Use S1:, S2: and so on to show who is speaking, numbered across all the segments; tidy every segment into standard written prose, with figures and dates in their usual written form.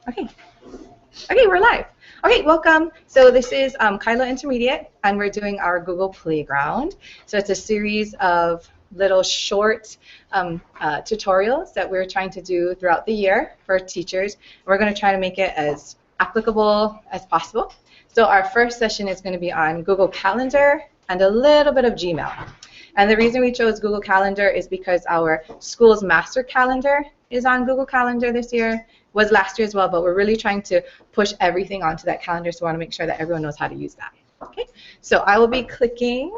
S1: Okay. Okay, we're live. Okay, welcome. So this is Kailua Intermediate, and we're doing our Google Playground. So it's a series of little short tutorials that we're trying to do throughout the year for teachers. We're going to try to make it as applicable as possible. So our first session is going to be on Google Calendar and a little bit of Gmail. And the reason we chose Google Calendar is because our school's master calendar is on Google Calendar this year. Was last year as well, but we're really trying to push everything onto that calendar, so we want to make sure that everyone knows how to use that. Okay, so I will be clicking.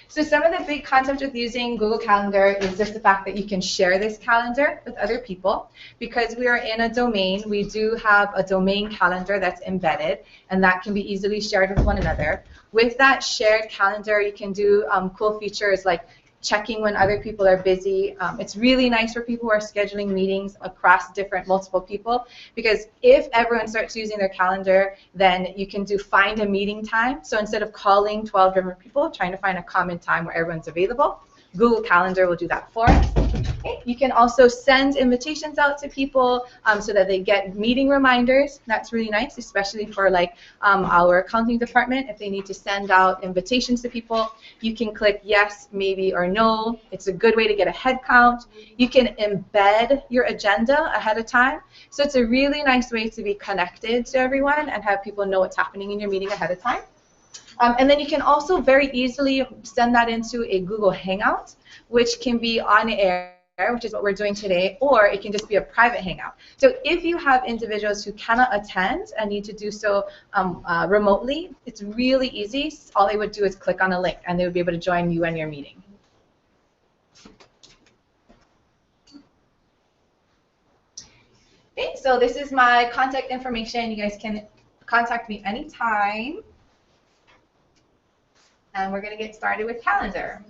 S1: So some of the big concepts with using Google Calendar is just the fact that you can share this calendar with other people. Because we are in a domain, we do have a domain calendar that's embedded, and that can be easily shared with one another. With that shared calendar, you can do cool features like checking when other people are busy. It's really nice for people who are scheduling meetings across multiple people, because if everyone starts using their calendar, then you can do find a meeting time. So instead of calling 12 different people, trying to find a common time where everyone's available, Google Calendar will do that for us. Okay. You can also send invitations out to people so that they get meeting reminders. That's really nice, especially for like our accounting department. If they need to send out invitations to people, you can click yes, maybe, or no. It's a good way to get a head count. You can embed your agenda ahead of time. So it's a really nice way to be connected to everyone and have people know what's happening in your meeting ahead of time. And then you can also very easily send that into a Google Hangout, which can be on air, which is what we're doing today, or it can just be a private hangout. So if you have individuals who cannot attend and need to do so remotely, it's really easy. All they would do is click on a link, and they would be able to join you and your meeting. Okay, so this is my contact information. You guys can contact me anytime. And we're going to get started with calendar.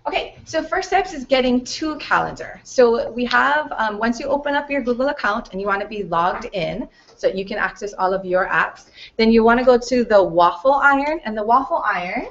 S1: Okay, so first steps is getting to calendar. So we have, once you open up your Google account and you want to be logged in so that you can access all of your apps, then you want to go to the waffle iron, and the waffle iron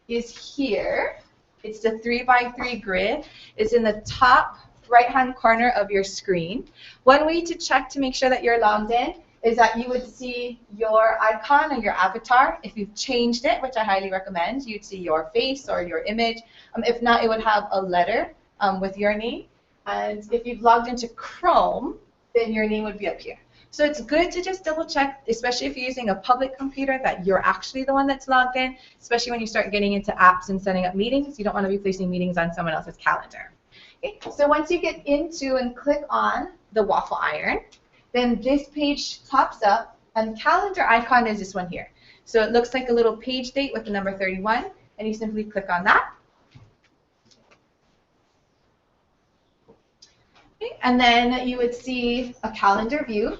S1: is here. It's the 3x3 grid. It's in the top right-hand corner of your screen. One way to check to make sure that you're logged in is that you would see your icon or your avatar. If you've changed it, which I highly recommend, you'd see your face or your image. If not, it would have a letter with your name. And if you've logged into Chrome, then your name would be up here. So it's good to just double check, especially if you're using a public computer, that you're actually the one that's logged in, especially when you start getting into apps and setting up meetings. You don't want to be placing meetings on someone else's calendar. Okay, so once you get into and click on the waffle iron, then this page pops up, and the calendar icon is this one here. So it looks like a little page date with the number 31, and you simply click on that. Okay, and then you would see a calendar view.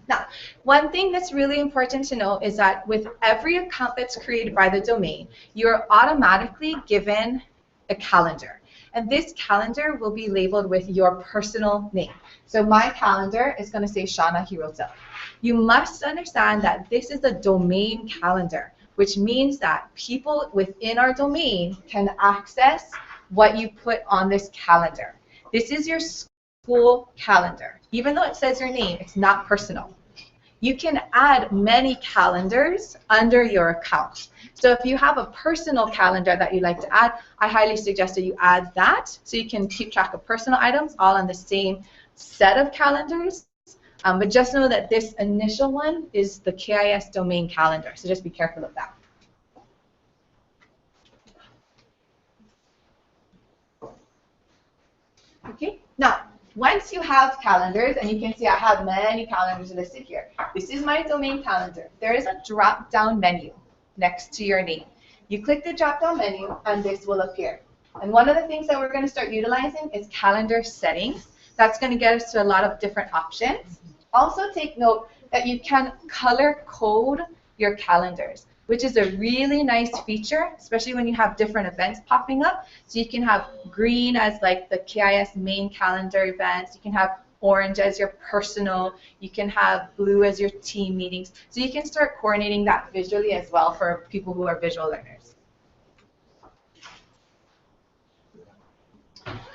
S1: Now, one thing that's really important to know is that with every account that's created by the domain, you're automatically given a calendar. And this calendar will be labeled with your personal name. So my calendar is going to say Shauna Hirota. You must understand that this is a domain calendar, which means that people within our domain can access what you put on this calendar. This is your school calendar. Even though it says your name, it's not personal. You can add many calendars under your account. So if you have a personal calendar that you'd like to add, I highly suggest that you add that so you can keep track of personal items all on the same set of calendars. But just know that this initial one is the KIS domain calendar, so just be careful of that. Okay, now, once you have calendars, and you can see I have many calendars listed here. This is my domain calendar. There is a drop-down menu next to your name. You click the drop-down menu, and this will appear. And one of the things that we're going to start utilizing is calendar settings. That's going to get us to a lot of different options. Also take note that you can color code your calendars, which is a really nice feature, especially when you have different events popping up. So you can have green as like the KIS main calendar events. You can have orange as your personal, you can have blue as your team meetings. So you can start coordinating that visually as well for people who are visual learners.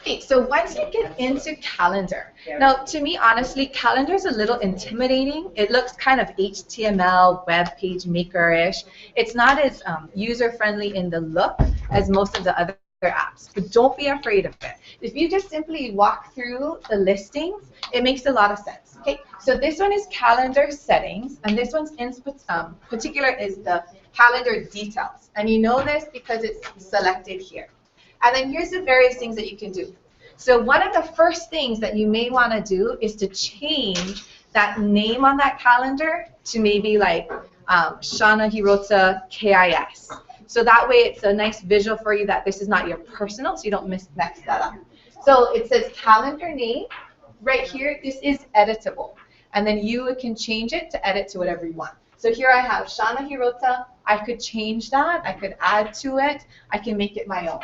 S1: Okay, so once you get into calendar, now to me, honestly, calendar is a little intimidating. It looks kind of HTML, web page maker-ish. It's not as user-friendly in the look as most of the other apps, but don't be afraid of it. If you just simply walk through the listings, it makes a lot of sense. Okay, so this one is calendar settings, and this one's in particular is the calendar details. And you know this because it's selected here. And then here's the various things that you can do. So one of the first things that you may want to do is to change that name on that calendar to maybe like Shauna Hirota KIS. So that way it's a nice visual for you that this is not your personal, so you don't mix that up. So it says calendar name. Right here, this is editable. And then you can change it to edit to whatever you want. So here I have Shauna Hirota. I could change that. I could add to it. I can make it my own.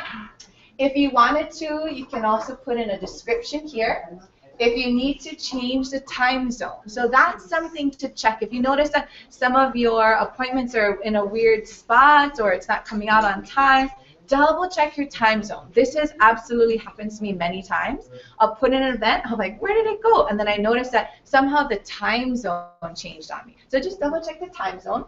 S1: If you wanted to, you can also put in a description here. If you need to change the time zone. So that's something to check. If you notice that some of your appointments are in a weird spot or it's not coming out on time, double check your time zone. This has absolutely happened to me many times. I'll put in an event, I'm like, where did it go? And then I notice that somehow the time zone changed on me. So just double check the time zone.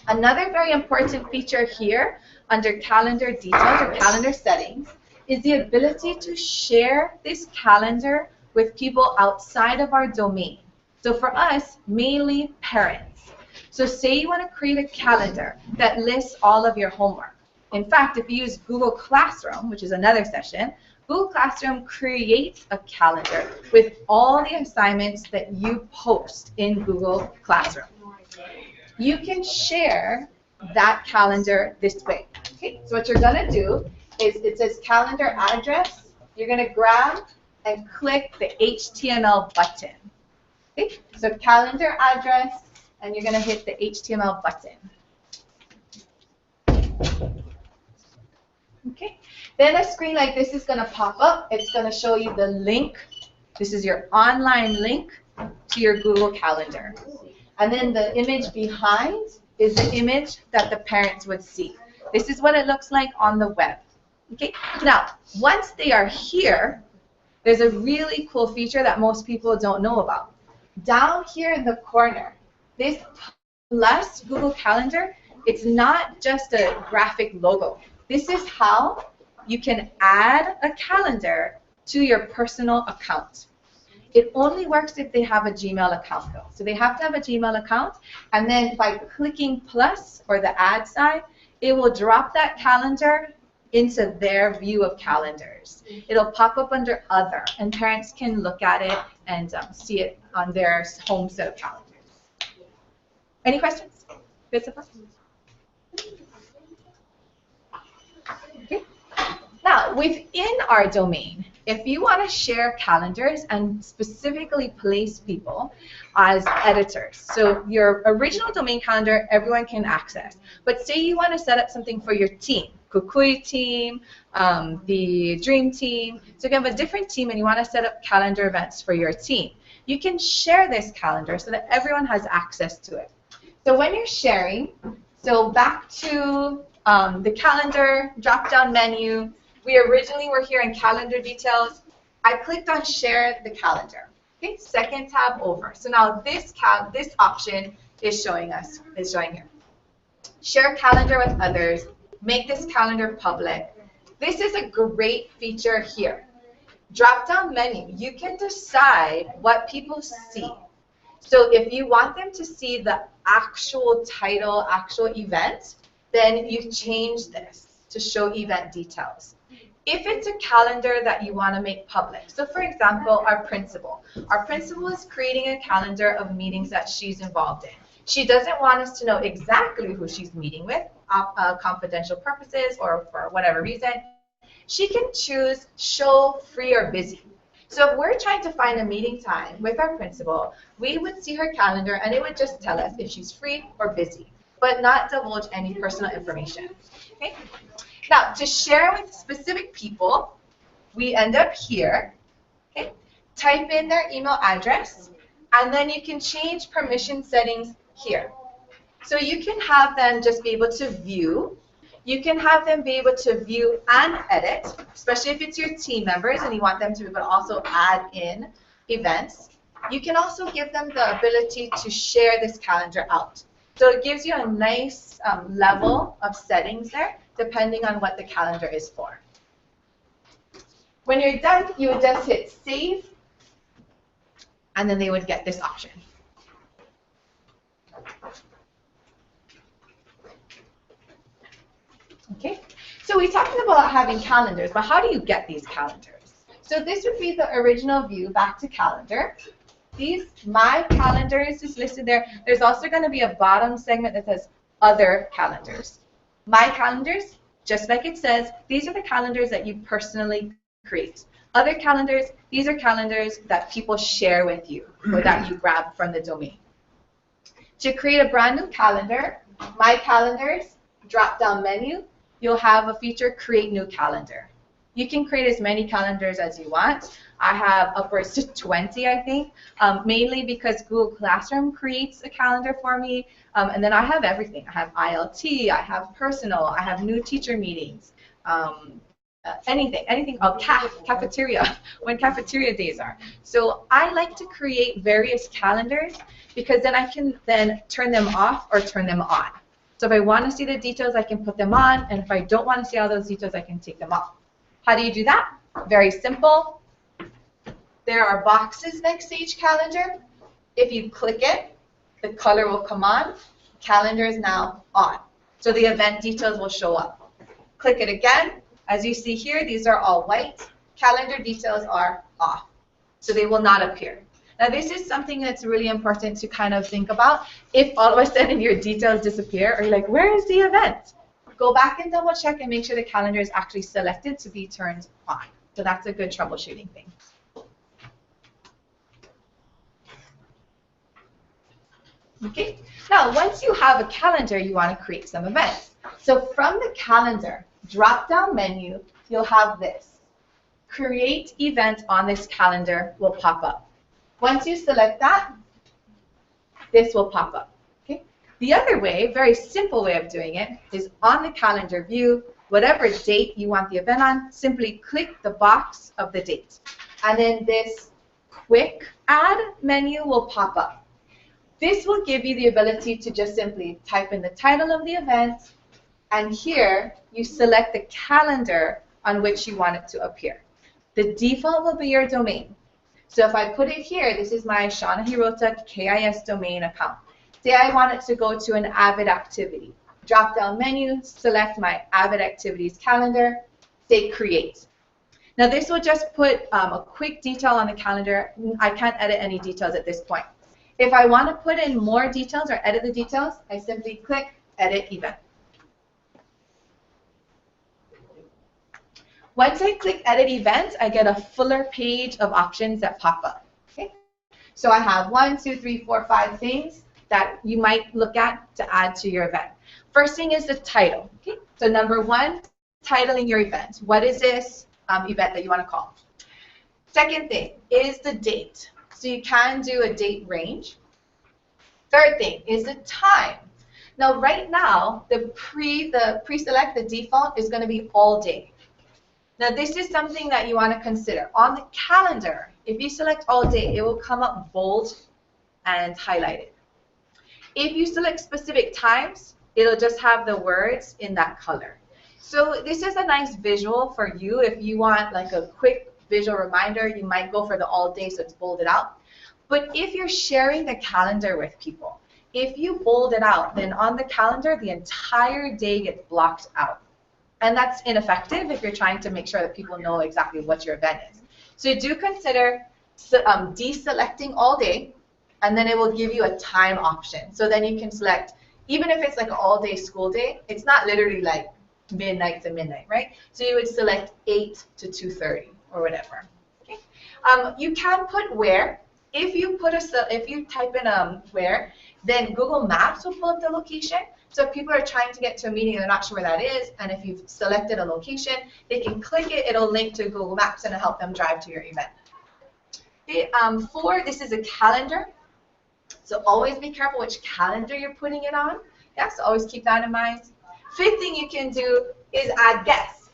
S1: Another very important feature here under calendar details or calendar settings is the ability to share this calendar with people outside of our domain. So for us, mainly parents. So say you want to create a calendar that lists all of your homework. In fact, if you use Google Classroom, which is another session, Google Classroom creates a calendar with all the assignments that you post in Google Classroom. You can share that calendar this way. Okay, so what you're going to do is it says calendar address. You're going to grab and click the HTML button. Okay, so calendar address, and you're going to hit the HTML button. Okay, then a screen like this is going to pop up. It's going to show you the link. This is your online link to your Google Calendar. And then the image behind is the image that the parents would see. This is what it looks like on the web. Okay, now once they are here, there's a really cool feature that most people don't know about. Down here in the corner, this plus Google Calendar, it's not just a graphic logo. This is how you can add a calendar to your personal account. It only works if they have a Gmail account though. So they have to have a Gmail account, and then by clicking plus or the add sign, it will drop that calendar into their view of calendars. It'll pop up under other, and parents can look at it and see it on their home set of calendars. Any questions? Good so far? Okay. Now, within our domain, if you want to share calendars and specifically place people as editors, so your original domain calendar, everyone can access. But say you want to set up something for your team, Kukui team, the Dream team. So if you have a different team and you want to set up calendar events for your team, you can share this calendar so that everyone has access to it. So when you're sharing, so back to the calendar drop-down menu, we originally were here in calendar details. I clicked on share the calendar. Okay, second tab over. So now this option is showing here. Share calendar with others. Make this calendar public. This is a great feature here. Drop-down menu. You can decide what people see. So if you want them to see the actual title, actual event, then you change this to show event details. If it's a calendar that you want to make public, so for example, our principal is creating a calendar of meetings that she's involved in. She doesn't want us to know exactly who she's meeting with, confidential purposes or for whatever reason. She can choose show free or busy. So if we're trying to find a meeting time with our principal, we would see her calendar and it would just tell us if she's free or busy, but not divulge any personal information. Okay? Now, to share with specific people, we end up here. Okay? type in their email address, and then you can change permission settings here. So you can have them just be able to view. You can have them be able to view and edit, especially if it's your team members and you want them to be able to also add in events. You can also give them the ability to share this calendar out. So it gives you a nice level of settings there, depending on what the calendar is for. When you're done, you would just hit save, and then they would get this option. Okay, so we talked about having calendars, but how do you get these calendars? So this would be the original view, back to calendar. These, my calendars is listed there. There's also going to be a bottom segment that says other calendars. My calendars, just like it says, these are the calendars that you personally create. Other calendars, these are calendars that people share with you or that you grab from the domain. To create a brand new calendar, my calendars, drop-down menu, you'll have a feature, create new calendar. You can create as many calendars as you want. I have upwards to 20, I think, mainly because Google Classroom creates a calendar for me. And then I have everything. I have ILT, I have personal, I have new teacher meetings, anything, cafeteria, when cafeteria days are. So I like to create various calendars because then I can then turn them off or turn them on. So if I want to see the details, I can put them on, and if I don't want to see all those details, I can take them off. How do you do that? Very simple. There are boxes next to each calendar. If you click it, the color will come on. Calendar is now on. So the event details will show up. Click it again. As you see here, these are all white. Calendar details are off. So they will not appear. Now this is something that's really important to kind of think about. If all of a sudden your details disappear, or you're like, where is the event? Go back and double check and make sure the calendar is actually selected to be turned on. So that's a good troubleshooting thing. Okay, now once you have a calendar, you want to create some events. So from the calendar drop-down menu, you'll have this. Create event on this calendar will pop up. Once you select that, this will pop up. Okay? The other way, very simple way of doing it, is on the calendar view, whatever date you want the event on, simply click the box of the date. And then this quick add menu will pop up. This will give you the ability to just simply type in the title of the event, and here you select the calendar on which you want it to appear. The default will be your domain. So if I put it here, this is my Shauna Hirota KIS domain account. Say I want it to go to an Avid activity. Drop down menu, select my Avid activities calendar, say create. Now this will just put a quick detail on the calendar. I can't edit any details at this point. If I want to put in more details or edit the details, I simply click edit event. Once I click edit event, I get a fuller page of options that pop up. Okay? So I have 1, 2, 3, 4, 5 things that you might look at to add to your event. First thing is the title. Okay? So number 1, titling your event. What is this event that you want to call? Second thing is the date. So you can do a date range. Third thing is the time. Now right now, the pre-select, the default is going to be all day. Now this is something that you want to consider. On the calendar, if you select all day, it will come up bold and highlighted. If you select specific times, it'll just have the words in that color. So this is a nice visual for you. If you want like a quick visual reminder, you might go for the all day so it's bolded out. But if you're sharing the calendar with people, if you bold it out, then on the calendar, the entire day gets blocked out. And that's ineffective if you're trying to make sure that people know exactly what your event is. So do consider deselecting all day, and then it will give you a time option. So then you can select, even if it's like an all-day school day, it's not literally like midnight to midnight, right? So you would select 8 to 2:30 or whatever. Okay? You can put where. If you type in where, then Google Maps will pull up the location. So if people are trying to get to a meeting and they're not sure where that is, and if you've selected a location, they can click it, it'll link to Google Maps and it'll help them drive to your event. 4, this is a calendar. So always be careful which calendar you're putting it on. Yeah, so always keep that in mind. 5th thing you can do is add guests.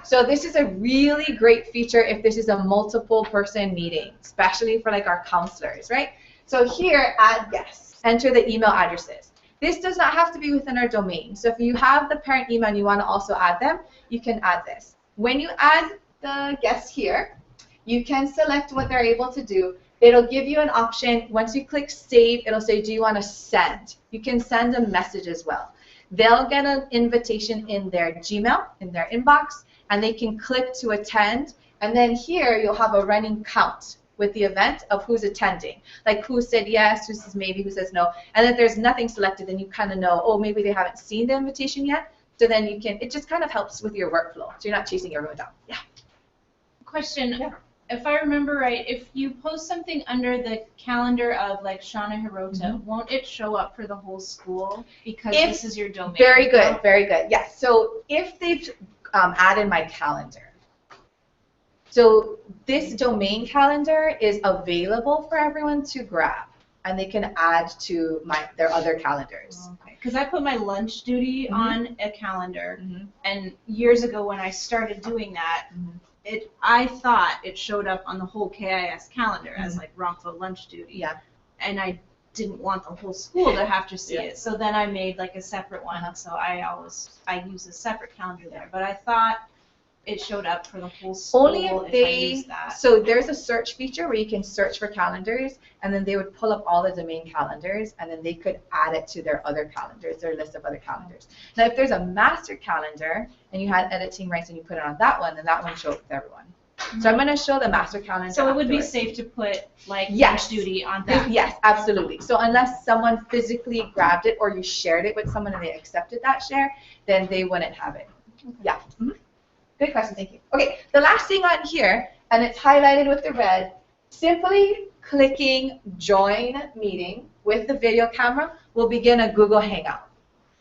S1: So this is a really great feature if this is a multiple person meeting, especially for like our counselors, right? So here, add guests. Enter the email addresses. This does not have to be within our domain. So if you have the parent email and you want to also add them, you can add this. When you add the guests here, you can select what they're able to do. It'll give you an option. Once you click save, it'll say, do you want to send? You can send a message as well. They'll get an invitation in their Gmail, in their inbox, and they can click to attend. And then here you'll have a running count with the event of who's attending, like who said yes, who says maybe, who says no. And if there's nothing selected, then you kind of know, oh, maybe they haven't seen the invitation yet. So then you can, it just kind of helps with your workflow. So you're not chasing everyone down. Yeah.
S2: Question.
S1: Yeah.
S2: If I remember right, if you post something under the calendar of like Shauna Hirota, won't it show up for the whole school because this is your domain?
S1: Very good, very good. Yes. So if they've added my calendar, so this domain calendar is available for everyone to grab, and they can add to their other calendars.
S2: Okay. Because I put my lunch duty on a calendar, and years ago when I started doing that. I thought it showed up on the whole KIS calendar as like wrongful lunch duty.
S1: Yeah.
S2: And I didn't want the whole school to have to see it. So then I made like a separate one. So I use a separate calendar there. But I thought it showed up for the whole school.
S1: Only if
S2: I used that.
S1: So there's a search feature where you can search for calendars, and then they would pull up all the domain calendars, and then they could add it to their other calendars, their list of other calendars. Now, if there's a master calendar and you had editing rights and you put it on that one, then that one shows with everyone. So I'm going to show the master calendar.
S2: So it would be safe to put like lunch duty on that.
S1: Yes, absolutely. So unless someone physically grabbed it or you shared it with someone and they accepted that share, then they wouldn't have it. Okay. Yeah. Good question, thank you. Okay, the last thing on here, and it's highlighted with the red, simply clicking join meeting with the video camera will begin a Google Hangout.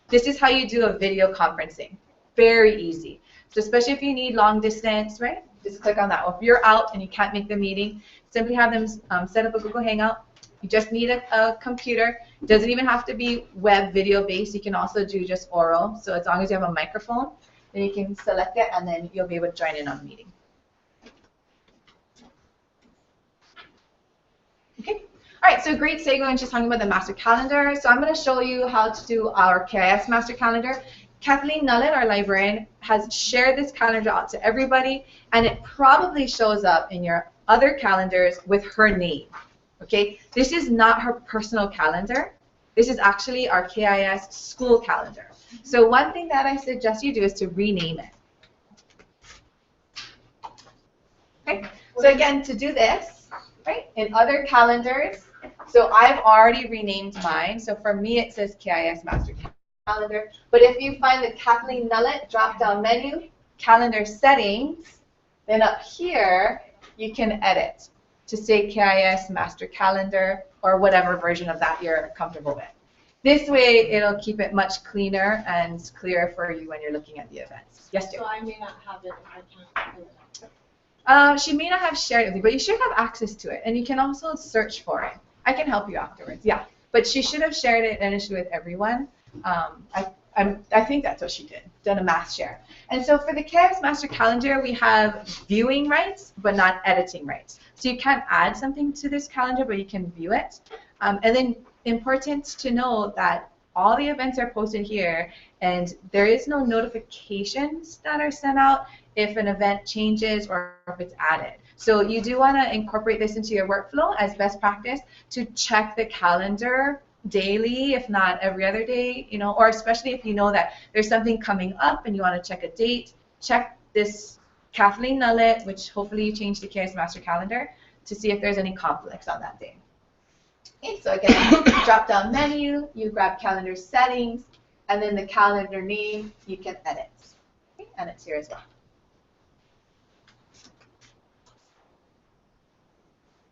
S1: This is how you do a video conferencing. Very easy. So especially if you need long distance, right? Just click on that. Or if you're out and you can't make the meeting, simply have them set up a Google Hangout. You just need a computer. It doesn't even have to be web video based. You can also do just oral. So as long as you have a microphone, then you can select it, and then you'll be able to join in on the meeting. Okay. All right, so great segue into talking about the master calendar. So I'm going to show you how to do our KIS master calendar. Kathleen Nullet, our librarian, has shared this calendar out to everybody, and it probably shows up in your other calendars with her name. Okay, this is not her personal calendar. This is actually our KIS school calendar. So one thing that I suggest you do is to rename it. Okay, so again, to do this, right, in other calendars, so I've already renamed mine. So for me, it says KIS Master Calendar. But if you find the Kathleen Nullet drop-down menu, calendar settings, then up here, you can edit to say KIS Master Calendar or whatever version of that you're comfortable with. This way, it'll keep it much cleaner and clearer for you when you're looking at the events. Yes, dear?
S3: So I may not have it if I can't fill it out.
S1: She may not have shared it with you, but you should have access to it. And you can also search for it. I can help you afterwards, yeah. But she should have shared it initially with everyone. I think that's what she did, done a mass share. And so for the KIS Master Calendar, we have viewing rights, but not editing rights. So you can't add something to this calendar, but you can view it. And then important to know that all the events are posted here, and there is no notifications that are sent out if an event changes or if it's added. So you do want to incorporate this into your workflow as best practice to check the calendar daily, if not every other day, you know, or especially if you know that there's something coming up and you want to check a date, check this Kathleen Nullet, which hopefully you changed to KIS Master Calendar, to see if there's any conflicts on that day. Okay, so again, drop down menu, you grab calendar settings, and then the calendar name you can edit. Okay, and it's here as well.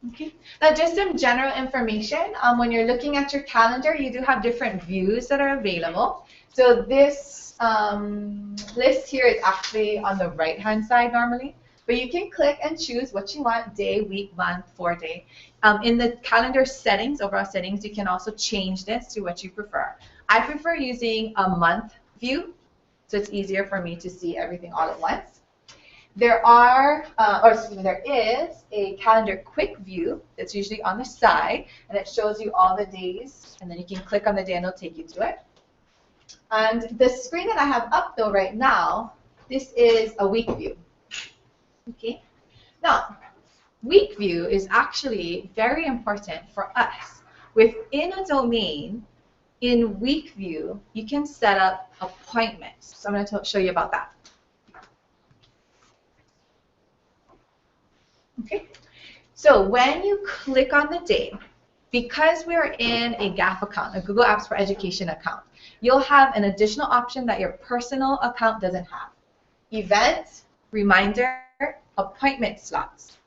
S1: Okay, now just some general information. When you're looking at your calendar, you do have different views that are available. So this list here is actually on the right-hand side normally. But you can click and choose what you want, day, week, month, 4-day. In the calendar settings, overall settings, you can also change this to what you prefer. I prefer using a month view, so it's easier for me to see everything all at once. There is a calendar quick view that's usually on the side, and it shows you all the days, and then you can click on the day and it'll take you to it. And the screen that I have up though right now, this is a week view. Okay. Now, week view is actually very important for us. Within a domain, in week view, you can set up appointments. So I'm going to show you about that. Okay. So when you click on the day, because we're in a GAF account, a Google Apps for Education account, you'll have an additional option that your personal account doesn't have. Events, reminder, appointment slots.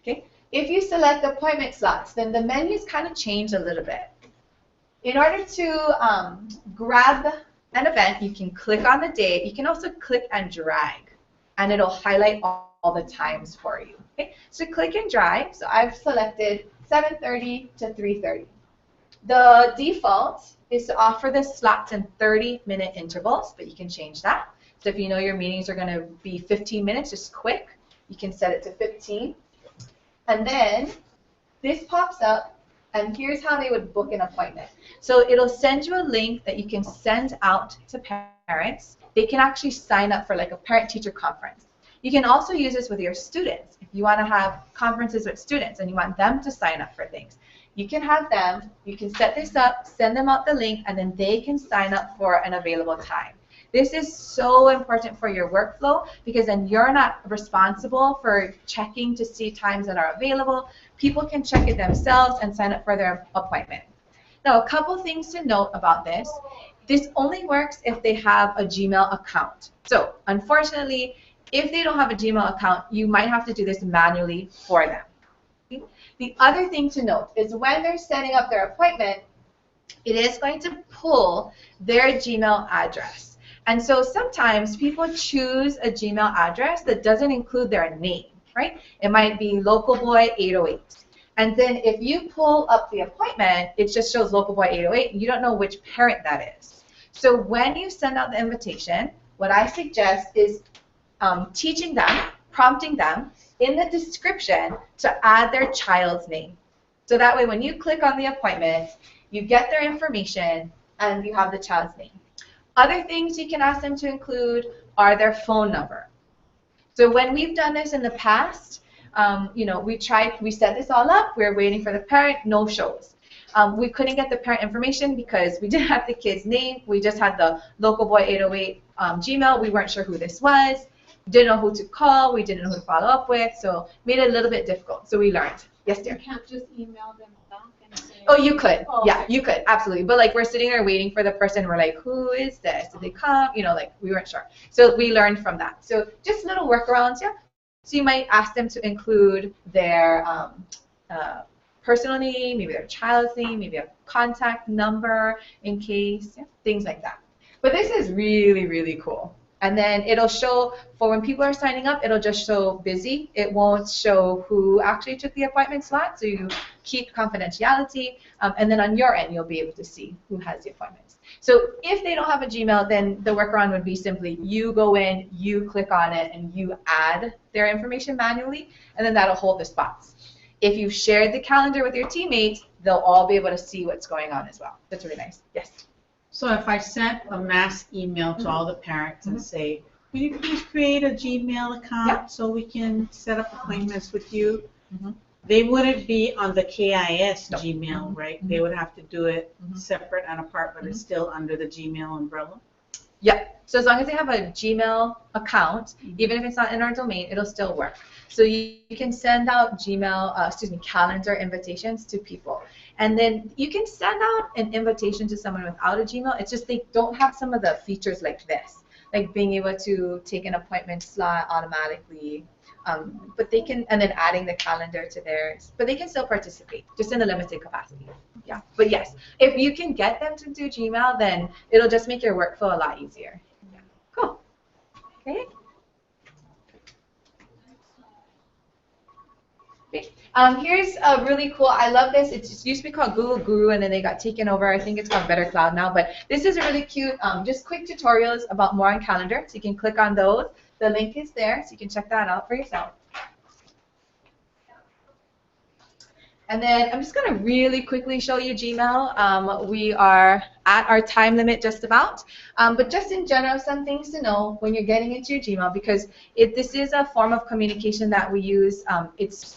S1: Okay? If you select appointment slots, then the menus kind of change a little bit. In order to grab an event, you can click on the date. You can also click and drag, and it'll highlight all the times for you. Okay? So click and drag. So I've selected 7:30 to 3:30. The default is to offer the slots in 30-minute intervals, but you can change that. So if you know your meetings are going to be 15 minutes, just quick, you can set it to 15. And then this pops up, and here's how they would book an appointment. So it'll send you a link that you can send out to parents. They can actually sign up for like a parent-teacher conference. You can also use this with your students. If you want to have conferences with students and you want them to sign up for things, you can have them, you can set this up, send them out the link, and then they can sign up for an available time. This is so important for your workflow because then you're not responsible for checking to see times that are available. People can check it themselves and sign up for their appointment. Now, a couple things to note about this. This only works if they have a Gmail account. So, unfortunately, if they don't have a Gmail account, you might have to do this manually for them. Okay? The other thing to note is when they're setting up their appointment, it is going to pull their Gmail address. And so sometimes people choose a Gmail address that doesn't include their name, right? It might be localboy808. And then if you pull up the appointment, it just shows localboy808, and you don't know which parent that is. So when you send out the invitation, what I suggest is teaching them, prompting them in the description to add their child's name. So that way when you click on the appointment, you get their information and you have the child's name. Other things you can ask them to include are their phone number. So when we've done this in the past, we set this all up, we were waiting for the parent, no shows. We couldn't get the parent information because we didn't have the kid's name, we just had the localboy808 Gmail, we weren't sure who this was, didn't know who to call, we didn't know who to follow up with, so made it a little bit difficult. So we learned. Yes, dear?
S3: You can't just email them back and say...
S1: Oh, you could.
S3: Oh,
S1: yeah,
S3: okay.
S1: you could. Absolutely. But like we're sitting there waiting for the person. We're like, who is this? Did they come? Like we weren't sure. So we learned from that. So just little workarounds, yeah. So you might ask them to include their personal name, maybe their child's name, maybe a contact number in case, yeah, things like that. But this is really, really cool. And then it'll show, for when people are signing up, it'll just show busy. It won't show who actually took the appointment slot, so you keep confidentiality. And then on your end, you'll be able to see who has the appointments. So if they don't have a Gmail, then the workaround would be simply you go in, you click on it, and you add their information manually, and then that'll hold the spots. If you've shared the calendar with your teammates, they'll all be able to see what's going on as well. That's really nice. Yes?
S4: So if I sent a mass email to all the parents and say, will you please create a Gmail account so we can set up appointments with you? They wouldn't be on the KIS Gmail, right? They would have to do it separate and apart, but it's still under the Gmail umbrella?
S1: Yeah. So as long as they have a Gmail account, even if it's not in our domain, it'll still work. So you can send out calendar invitations to people. And then you can send out an invitation to someone without a Gmail. It's just they don't have some of the features like this, like being able to take an appointment slot automatically. But they can, and then adding the calendar to theirs. But they can still participate, just in a limited capacity. Yeah. But yes, if you can get them to do Gmail, then it'll just make your workflow a lot easier. Yeah. Cool. Okay. Here's a really cool, I love this. It just used to be called Google Guru and then they got taken over. I think it's called Better Cloud now, but this is a really cute, just quick tutorials about more on calendar. So you can click on those. The link is there, so you can check that out for yourself. And then I'm just going to really quickly show you Gmail. We are at our time limit just about. But just in general, some things to know when you're getting into your Gmail, because this is a form of communication that we use.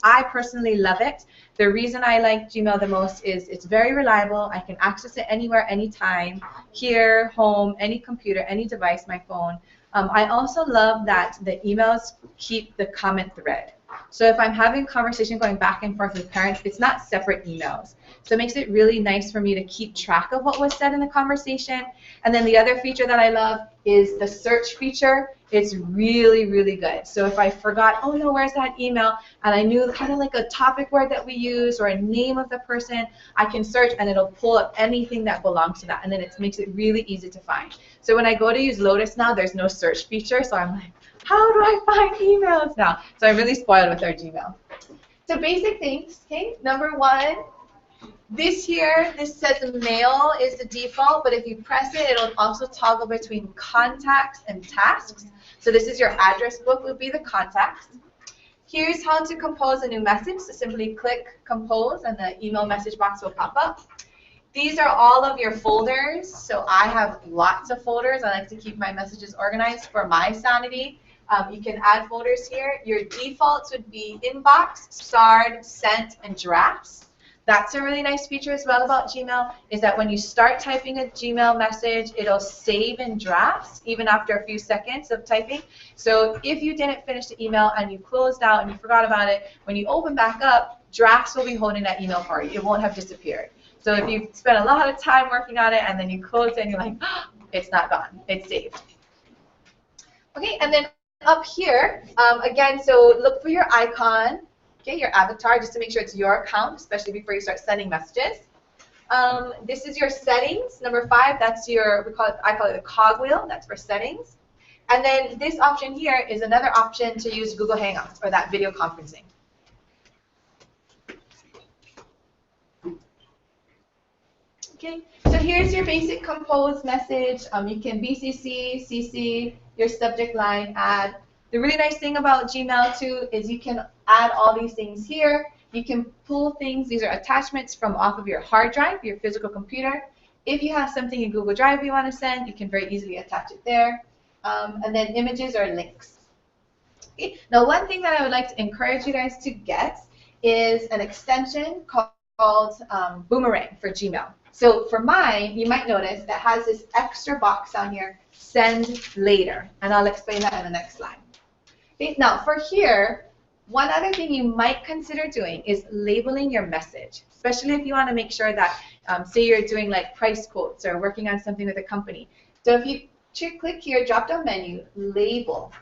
S1: I personally love it. The reason I like Gmail the most is it's very reliable. I can access it anywhere, anytime, here, home, any computer, any device, my phone. I also love that the emails keep the comment thread. So if I'm having a conversation going back and forth with parents, it's not separate emails. So it makes it really nice for me to keep track of what was said in the conversation. And then the other feature that I love is the search feature. It's really, really good. So if I forgot, oh no, where's that email? And I knew kind of like a topic word that we use or a name of the person, I can search and it'll pull up anything that belongs to that. And then it makes it really easy to find. So when I go to use Lotus now, there's no search feature. So I'm like, how do I find emails now? So I'm really spoiled with our Gmail. So basic things, okay? Number one, this says mail is the default, but if you press it, it'll also toggle between contacts and tasks. So this is your address book would be the contacts. Here's how to compose a new message. So simply click compose and the email message box will pop up. These are all of your folders. So I have lots of folders. I like to keep my messages organized for my sanity. You can add folders here. Your defaults would be inbox, SARD, sent, and drafts. That's a really nice feature as well about Gmail, is that when you start typing a Gmail message, it'll save in drafts even after a few seconds of typing. So if you didn't finish the email and you closed out and you forgot about it, when you open back up, drafts will be holding that email for you. It won't have disappeared. So if you spent a lot of time working on it and then you close it and you're like, oh, it's not gone, it's saved. Okay, and then up here, again, so look for your icon, okay, your avatar, just to make sure it's your account, especially before you start sending messages. This is your settings. Number 5, that's your, I call it the cogwheel, that's for settings. And then this option here is another option to use Google Hangouts or that video conferencing. Okay, so here's your basic compose message. You can BCC, CC, your subject line, add. The really nice thing about Gmail too is you can add all these things here. You can pull things, these are attachments from off of your hard drive, your physical computer. If you have something in Google Drive you want to send, you can very easily attach it there. And then images or links. Okay. Now one thing that I would like to encourage you guys to get is an extension called Boomerang for Gmail. So for mine, you might notice that has this extra box down here, send later, and I'll explain that in the next slide. Okay, now for here, one other thing you might consider doing is labeling your message, especially if you want to make sure that, say you're doing like price quotes or working on something with a company. So if you click here, drop down menu, label.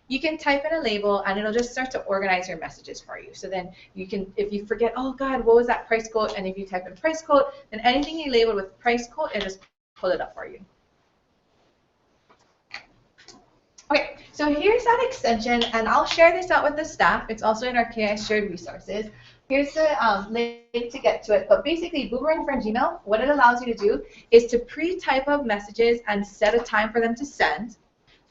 S1: You can type in a label and it'll just start to organize your messages for you. So then you can, if you forget, oh God, what was that price quote? And if you type in price quote, then anything you label with price quote, it'll just pull it up for you. Okay, so here's that extension, and I'll share this out with the staff. It's also in our KIS shared resources. Here's the link to get to it. But basically, Boomerang for Gmail, what it allows you to do is to pre-type up messages and set a time for them to send.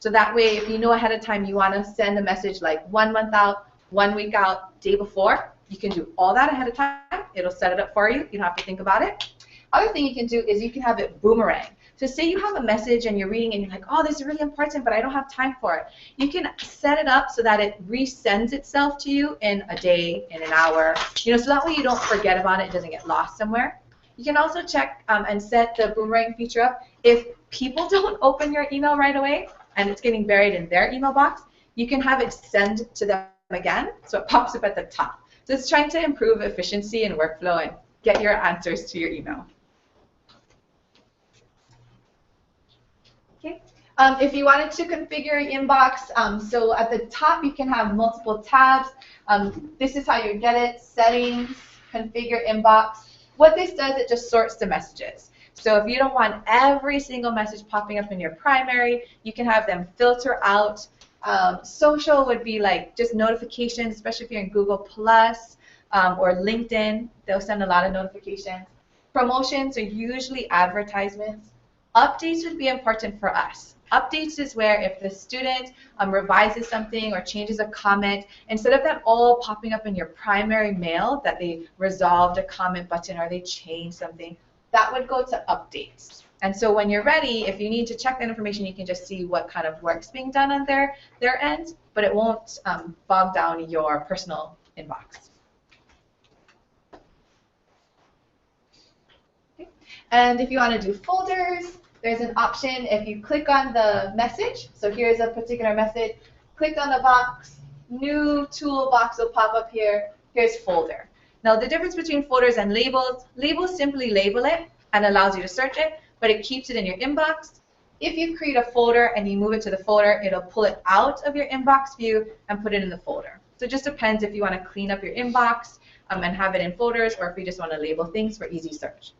S1: So that way, if you know ahead of time you want to send a message like 1 month out, 1 week out, day before, you can do all that ahead of time. It'll set it up for you. You don't have to think about it. Other thing you can do is you can have it boomerang. So say you have a message and you're reading and you're like, oh, this is really important, but I don't have time for it. You can set it up so that it resends itself to you in a day, in an hour, so that way you don't forget about it, it doesn't get lost somewhere. You can also check and set the boomerang feature up. If people don't open your email right away and it's getting buried in their email box, you can have it send to them again, so it pops up at the top. So it's trying to improve efficiency and workflow and get your answers to your email. Okay. If you wanted to configure your inbox, so at the top you can have multiple tabs. This is how you get it, settings, configure inbox. What this does, it just sorts the messages. So if you don't want every single message popping up in your primary, you can have them filter out Social would be like just notifications, especially if you're in Google Plus or LinkedIn. They'll send a lot of notifications. Promotions are usually advertisements. Updates would be important for us. Updates is where if the student revises something or changes a comment, instead of that all popping up in your primary mail that they resolved a comment button or they changed something, that would go to updates. And so when you're ready, if you need to check that information, you can just see what kind of work's being done on their end, but it won't bog down your personal inbox. Okay. And if you want to do folders, there's an option if you click on the message. So here's a particular message. Click on the box. New toolbox will pop up here. Here's folder. Now the difference between folders and labels, labels simply label it and allows you to search it, but it keeps it in your inbox. If you create a folder and you move it to the folder, it'll pull it out of your inbox view and put it in the folder. So it just depends if you want to clean up your inbox and have it in folders, or if you just want to label things for easy search.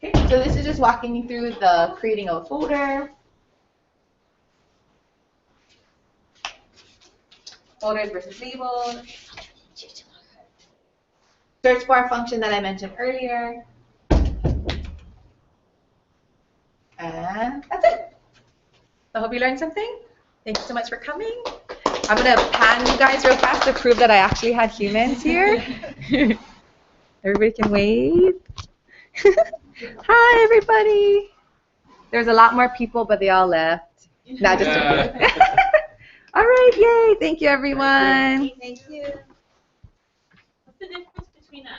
S1: Okay, so this is just walking you through the creating of a folder. Folders versus labels. Search bar function that I mentioned earlier. And that's it. I hope you learned something. Thank you so much for coming. I'm going to pan you guys real fast to prove that I actually had humans here. Everybody can wave. Hi, everybody. There's a lot more people, but they all left. Not just all right, yay. Thank you, everyone.
S3: Thank you.
S2: What's the difference between a